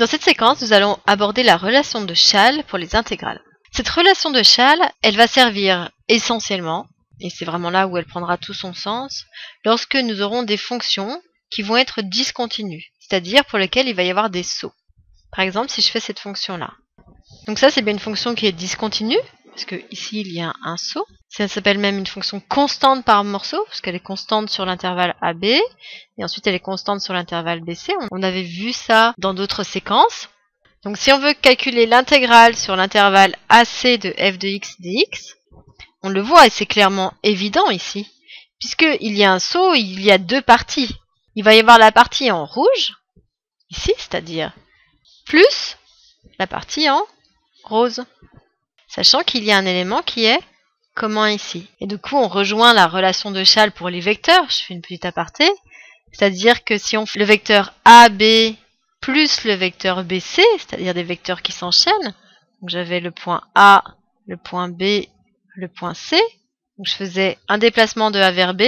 Dans cette séquence, nous allons aborder la relation de Chasles pour les intégrales. Cette relation de Chasles, elle va servir essentiellement, et c'est vraiment là où elle prendra tout son sens, lorsque nous aurons des fonctions qui vont être discontinues, c'est-à-dire pour lesquelles il va y avoir des sauts. Par exemple, si je fais cette fonction-là. Donc ça, c'est bien une fonction qui est discontinue, parce que ici, il y a un saut. Ça s'appelle même une fonction constante par morceau, parce qu'elle est constante sur l'intervalle AB, et ensuite elle est constante sur l'intervalle BC. On avait vu ça dans d'autres séquences. Donc si on veut calculer l'intégrale sur l'intervalle AC de f de x dx, on le voit et c'est clairement évident ici. Puisqu'il y a un saut, il y a deux parties. Il va y avoir la partie en rouge, ici, c'est-à-dire plus la partie en rose. Sachant qu'il y a un élément qui est commun ici. Et du coup, on rejoint la relation de Chasles pour les vecteurs. Je fais une petite aparté. C'est-à-dire que si on fait le vecteur AB plus le vecteur BC, c'est-à-dire des vecteurs qui s'enchaînent, donc j'avais le point A, le point B, le point C, donc je faisais un déplacement de A vers B,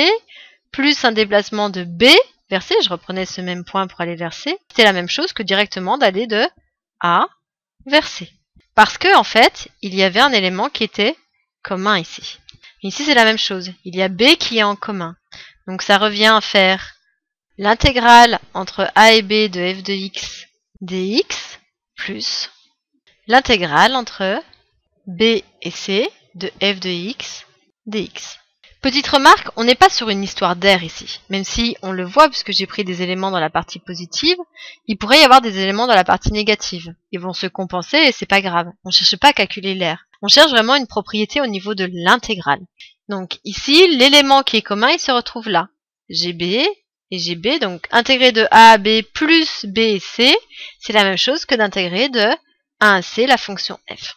plus un déplacement de B vers C, je reprenais ce même point pour aller vers C, c'était la même chose que directement d'aller de A vers C. Parce que, en fait, il y avait un élément qui était commun ici. Ici, c'est la même chose, il y a B qui est en commun. Donc ça revient à faire l'intégrale entre A et B de f de x dx plus l'intégrale entre B et C de f de x dx. Petite remarque, on n'est pas sur une histoire d'air ici, même si on le voit puisque j'ai pris des éléments dans la partie positive, il pourrait y avoir des éléments dans la partie négative. Ils vont se compenser et c'est pas grave. On ne cherche pas à calculer l'air. On cherche vraiment une propriété au niveau de l'intégrale. Donc ici, l'élément qui est commun, il se retrouve là. GB et GB, donc intégrer de A à B plus B et C, c'est la même chose que d'intégrer de A à C la fonction f.